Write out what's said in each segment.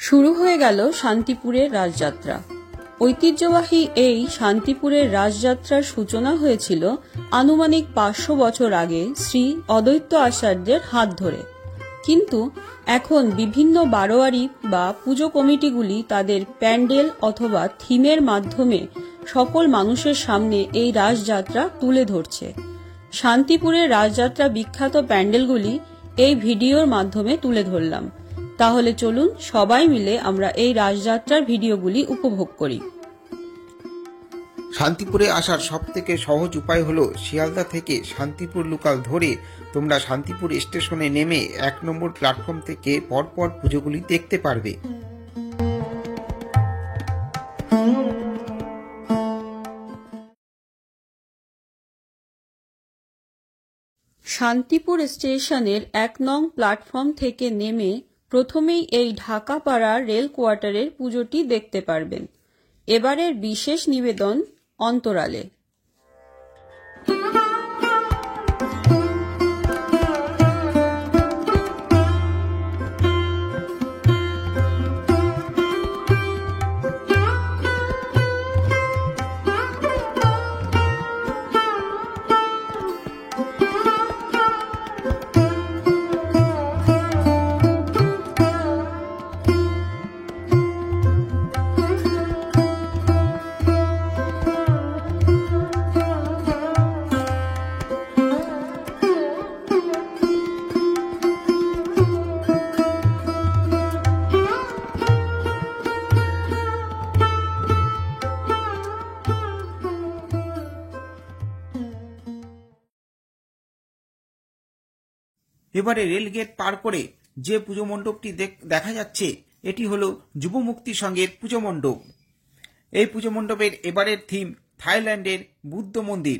শুরু হয়ে গেল শান্তিপুরের রাসযাত্রা। ঐতিহ্যবাহী এই শান্তিপুরের রাসযাত্রার সূচনা হয়েছিল আনুমানিক 500 বছর আগে শ্রী অদ্বৈত আচার্যের হাত ধরে। কিন্তু এখন বিভিন্ন বারোয়ারি বা পুজো কমিটিগুলি তাদের প্যান্ডেল অথবা থিমের মাধ্যমে সকল মানুষের সামনে এই রাসযাত্রা তুলে ধরছে। শান্তিপুরের রাসযাত্রা বিখ্যাত প্যান্ডেলগুলি এই ভিডিওর মাধ্যমে তুলে ধরলাম। তাহলে চলুন সবাই মিলে আমরা এই রাসযাত্রার ভিডিওগুলি উপভোগ করি। শান্তিপুরে আসার সবথেকে সহজ উপায় হলো শিয়ালদা থেকে শান্তিপুর লোকাল ধরে তোমরা শান্তিপুর স্টেশনে নেমে 1 নম্বর প্ল্যাটফর্ম থেকে পরপর পুজোগুলি দেখতে পারবে। শান্তিপুর স্টেশনের 1 নং প্ল্যাটফর্ম থেকে নেমে প্রথমেই এই ঢাকাপাড়া রেল কোয়ার্টারের পুজোটি দেখতে পারবেন। এবারের বিশেষ নিবেদন অন্তরালে। এবারে রেলগেট পার করে যে পুজো মণ্ডপটি দেখা যাচ্ছে এটি হলো যুব মুক্তি সংঘের পুজো মণ্ডপ। এই পুজো মণ্ডপের এবারের থিম থাইল্যান্ডের বুদ্ধ মন্দির।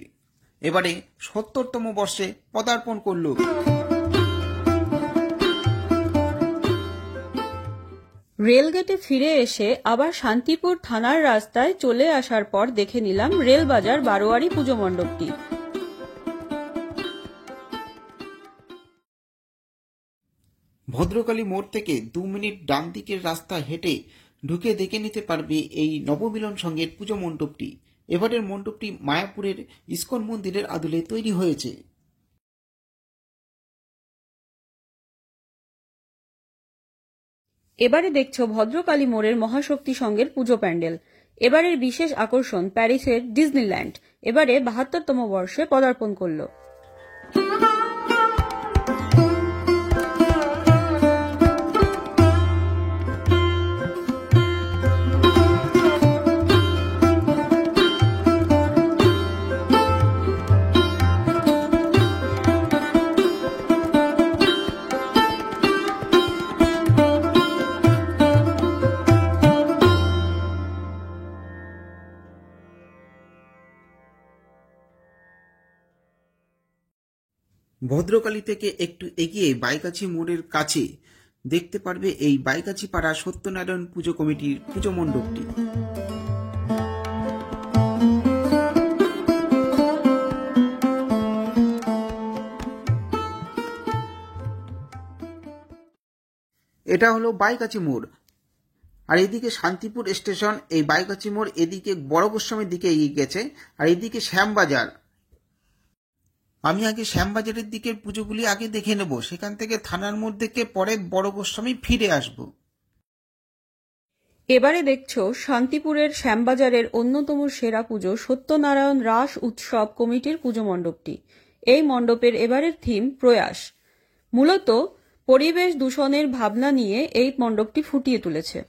এবারে 70তম বর্ষে পদার্পণ করল। রেলগেটে ফিরে এসে আবার শান্তিপুর থানার রাস্তায় চলে আসার পর দেখে নিলাম রেলবাজার বারোয়ারি পুজো মণ্ডপটি। ভদ্রকালী মোড় থেকে 2 মিনিট ডান দিকের রাস্তা হেঁটে ঢুকে দেখে নিতে পারবে এই নবমিলন সংঘের পুজো মণ্ডপটি। এবারের মণ্ডপটি মায়াপুরের ইস্কন মন্দিরের আদলে তৈরি হয়েছে। এবারে দেখছো ভদ্রকালী মোড়ের মহাশক্তি সংঘের পুজো প্যান্ডেল। এবারের বিশেষ আকর্ষণ প্যারিসের ডিজনিল্যান্ড এবারে 72তম বর্ষে পদার্পণ করল। ভদ্রকালী থেকে একটু এগিয়ে বাইগাছি মোড়ের কাছে দেখতে পারবে এই বাইগাছি পাড়া সত্যনারায়ণ পুজো কমিটির পুজো মণ্ডপটি। এটা হলো বাইগাছি মোড়, আর এদিকে শান্তিপুর স্টেশন। এই বাইগাছি মোড় এদিকে বড় গোস্বামীর দিকে এগিয়ে গেছে, আর এদিকে শ্যামবাজার। আমি আগে শ্যামবাজারের দিকের পুজোগুলি আগে দেখে নেব, সেখান থেকে থানার মোড় থেকে পরে বড় গোস্বামী ফিরে আসব। এবারে দেখছো শান্তিপুরের শ্যামবাজারের অন্যতম সেরা পুজো সত্যনারায়ণ রাস উৎসব কমিটির পুজো মণ্ডপটি। এই মণ্ডপের এবারের থিম প্রয়াস। মূলত পরিবেশ দূষণের ভাবনা নিয়ে এই মণ্ডপটি ফুটিয়ে তুলেছে।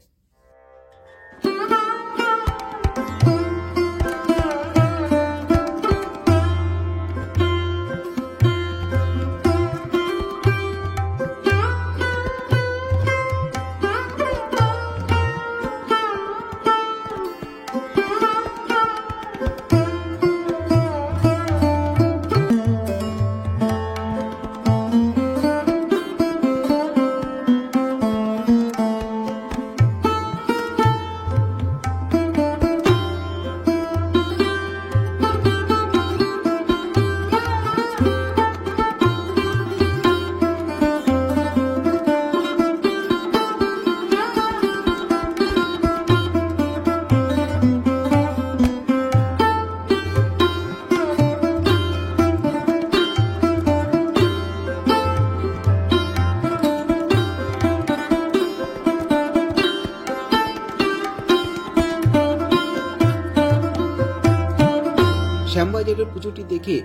মন্দিরের পুজোটি দেখে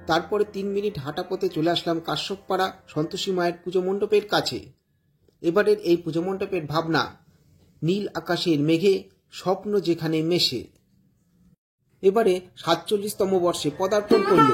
তারপরে 3 মিনিট হাঁটা পথে চলে আসলাম কাশ্যপপাড়া সন্তোষী মায়ের পুজো মণ্ডপের কাছে। এবারের এই পুজো মণ্ডপের ভাবনা নীল আকাশের মেঘে স্বপ্ন যেখানে মেশে। এবারে 47তম বর্ষে পদার্পণ করল।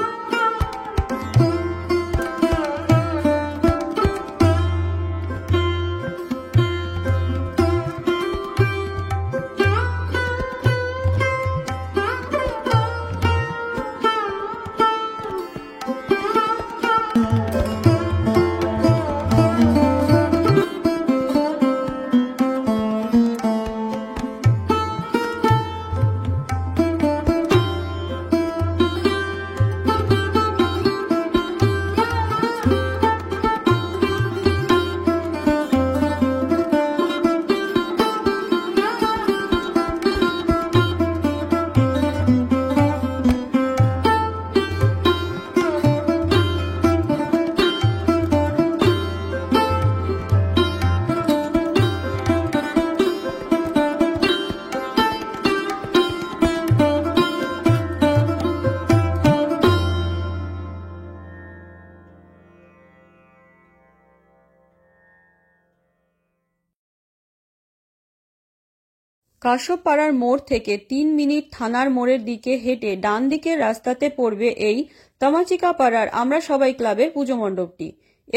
কাশ্যপপাড়ার মোড় থেকে 3 মিনিট থানার মোড়ের দিকে হেঁটে ডান দিকের রাস্তাতে পড়বে এই তামাচিকা পাড়ার আমরা সবাই ক্লাবের পুজো মণ্ডপটি।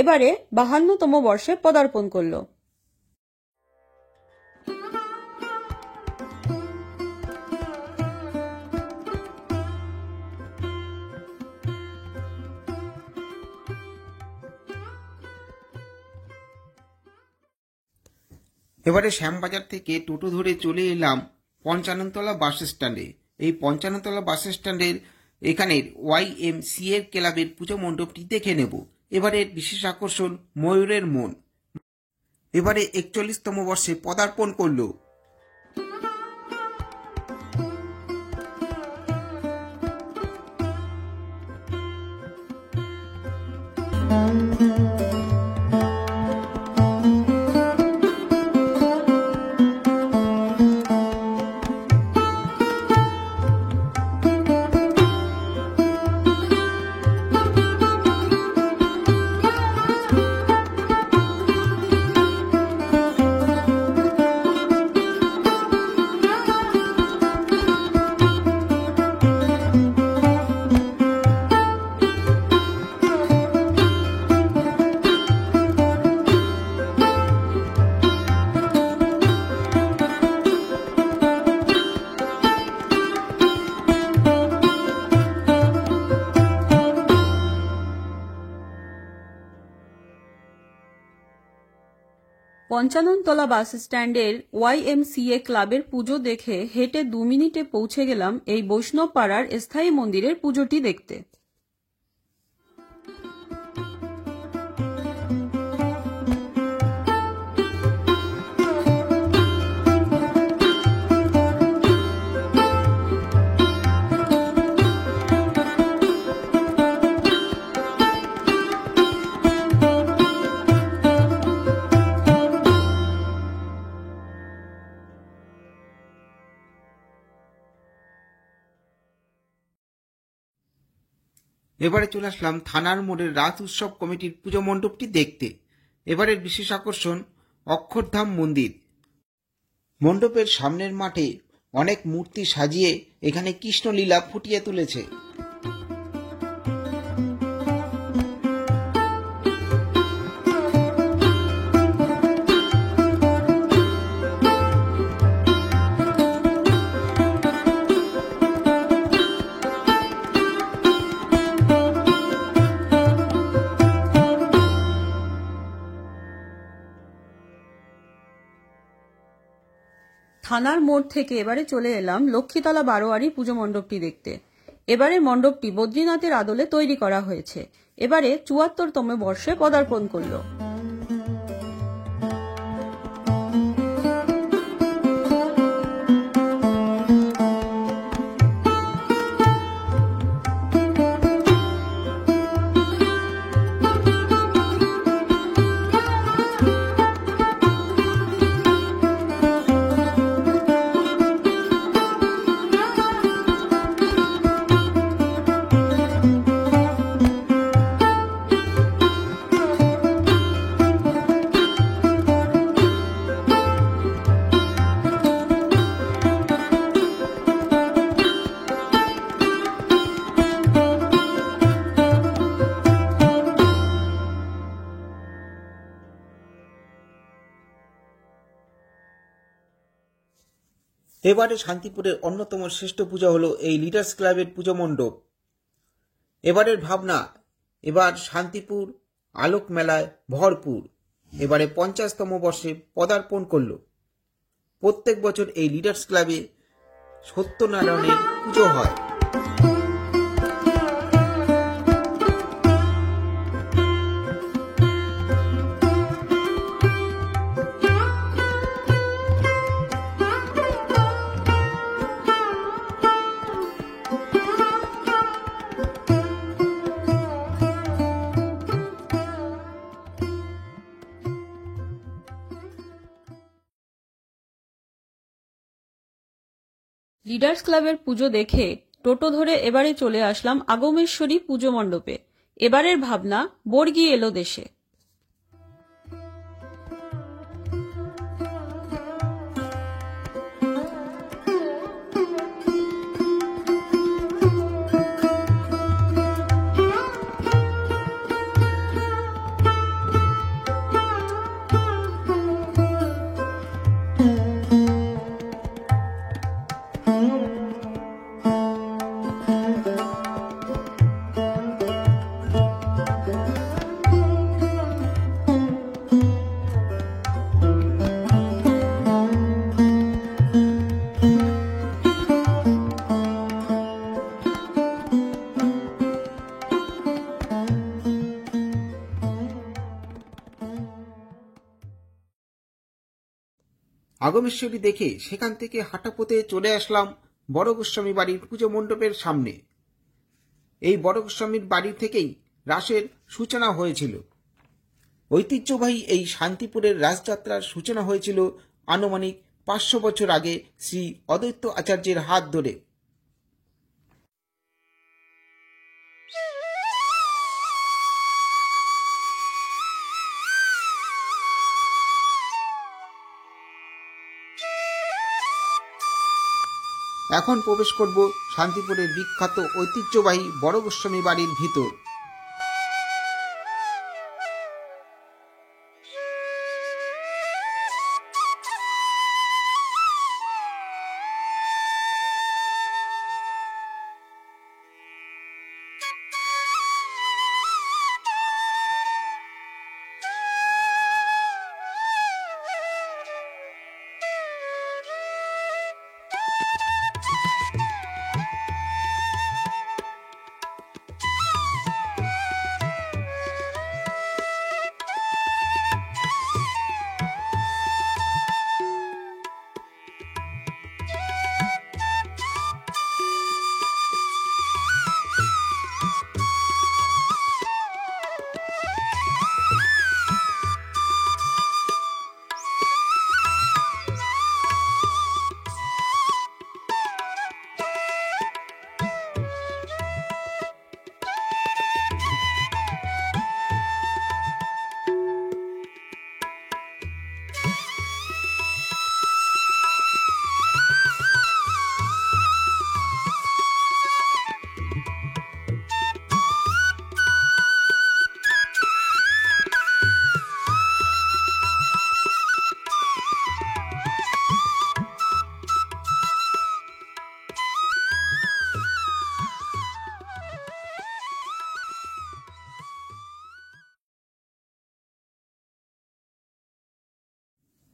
এবারে 52তম বর্ষে পদার্পণ করল। এবারে শ্যামবাজার থেকে টোটো ধরে চলে এলাম পঞ্চাননতলা বাস স্ট্যান্ডে। এই পঞ্চাননতলা বাস স্ট্যান্ডের এখানের YMCA ক্লাবের পুজো মণ্ডপটি দেখে নেব। এবারে বিশেষ আকর্ষণ ময়ূরের মন এবারে 41তম বর্ষে পদার্পণ করল। পঞ্চাননতলা বাস স্ট্যান্ডের YMCA ক্লাবের পুজো দেখে হেঁটে 2 মিনিটে পৌঁছে গেলাম এই বৈষ্ণব পাড়ার স্থায়ী মন্দিরের পুজোটি দেখতে। এবারে চলে আসলাম থানার মোড়ের রাত উৎসব কমিটির পুজো মণ্ডপটি দেখতে। এবারের বিশেষ আকর্ষণ অক্ষরধাম মন্দির। মণ্ডপের সামনের মাঠে অনেক মূর্তি সাজিয়ে এখানে কৃষ্ণলীলা ফুটিয়ে তুলেছে। থানার মোড় থেকে এবারে চলে এলাম লক্ষ্মীতলা বারোয়ারি পুজো মণ্ডপটি দেখতে। এবারে মণ্ডপটি বদ্রীনাথের আদলে তৈরি করা হয়েছে। এবারে 74তম বর্ষে পদার্পণ করল। এবারে শান্তিপুরের অন্যতম শ্রেষ্ঠ পূজা হলো এই লিডার্স ক্লাবের পুজো মণ্ডপ। এবারের ভাবনা, এবার শান্তিপুর আলোক মেলায় ভরপুর। এবারে 50তম বর্ষে পদার্পণ করল। প্রত্যেক বছর এই লিডার্স ক্লাবে সত্যনারায়ণের পুজো হয়। লিডার্স ক্লাবের পুজো দেখে টোটো ধরে এবারে চলে আসলাম আগমেশ্বরী পুজো মণ্ডপে। এবারের ভাবনা, বর্গি এলো দেশে। আগমেশ্বরী দেখে সেখান থেকে হাঁটা পথে চলে আসলাম বড় গোস্বামী বাড়ির পুজো মণ্ডপের সামনে। এই বড় গোস্বামীর বাড়ি থেকেই রাসের সূচনা হয়েছিল। ঐতিহ্যবাহী এই শান্তিপুরের রাসযাত্রার সূচনা হয়েছিল আনুমানিক 500 বছর আগে শ্রী অদ্বৈত আচার্যের হাত ধরে। এখন প্রবেশ করব শান্তিপুরের বিখ্যাত ঐতিহ্যবাহী বড় গোস্বামী বাড়ির ভিতর।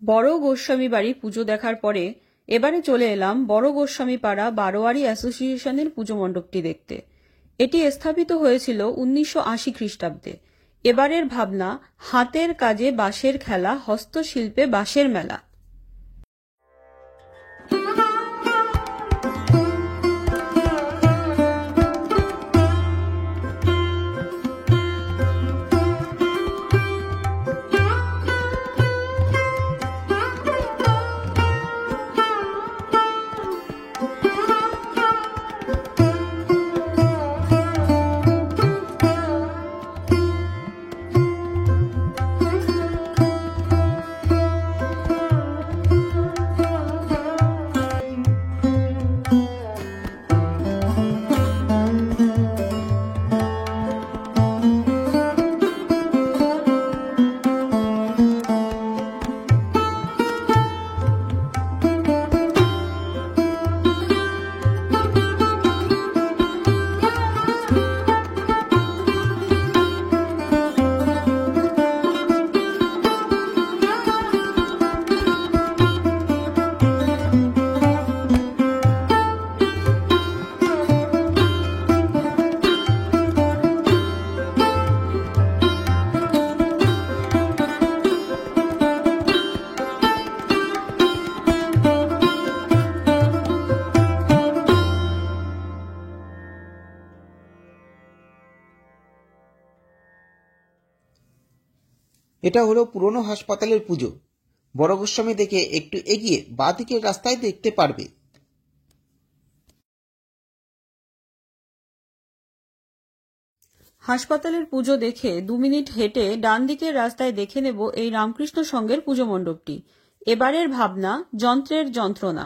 বড় গোস্বামী বাড়ি পুজো দেখার পরে এবারে চলে এলাম বড় গোস্বামী পাড়া বারোয়ারি অ্যাসোসিয়েশনের পুজো মণ্ডপটি দেখতে। এটি স্থাপিত হয়েছিল 1980 খ্রিস্টাব্দে। এবারের ভাবনা, হাতের কাজে বাঁশের খেলা, হস্তশিল্পে বাঁশের মেলা। এটা হলো পুরনো হাসপাতালের পুজো। বড় গোস্বামী দেখে একটু এগিয়ে বাঁ দিকের রাস্তায় দেখতে পারবে। হাসপাতালের পুজো দেখে 2 মিনিট হেঁটে ডান দিকের রাস্তায় দেখে নেব এই রামকৃষ্ণ সংঘের পুজো মণ্ডপটি। এবারের ভাবনা যন্ত্রের যন্ত্রণা।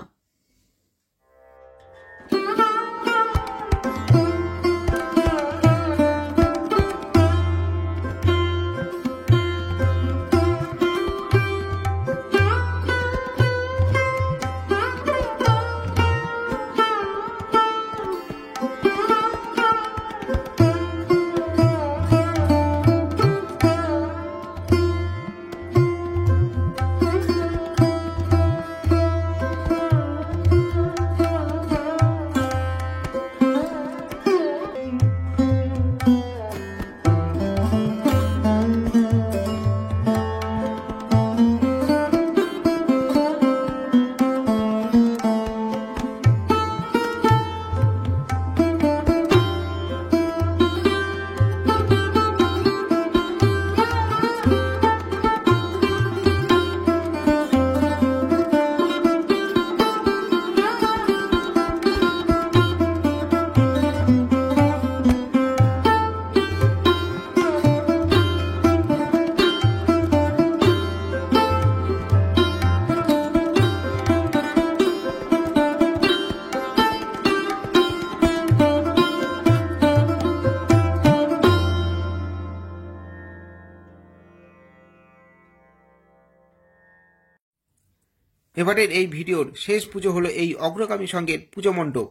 এবারের এই ভিডিওর শেষ পুজো হলো এই অগ্রগামী সংঘের পুজো মণ্ডপ।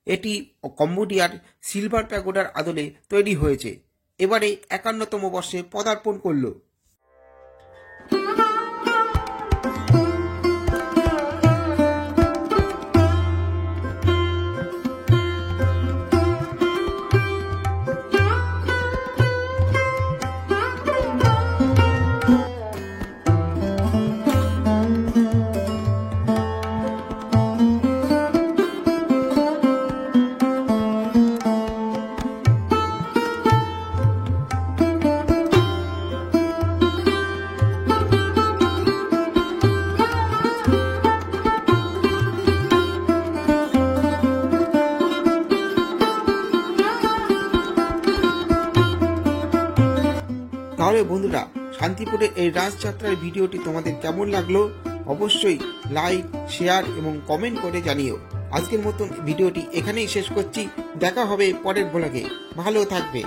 এটি কম্বোডিয়ার সিলভার প্যাগোডার আদলে তৈরি হয়েছে। এবারে 51তম বর্ষে পদার্পণ করল। তাহলে বন্ধুরা, শান্তিপুরের এই রাসযাত্রার ভিডিওটি তোমাদের কেমন লাগলো অবশ্যই লাইক, শেয়ার এবং কমেন্ট করে জানিও। আজকের মতন ভিডিওটি এখানেই শেষ করছি। দেখা হবে পরের ব্লগে। ভালো থাকবে।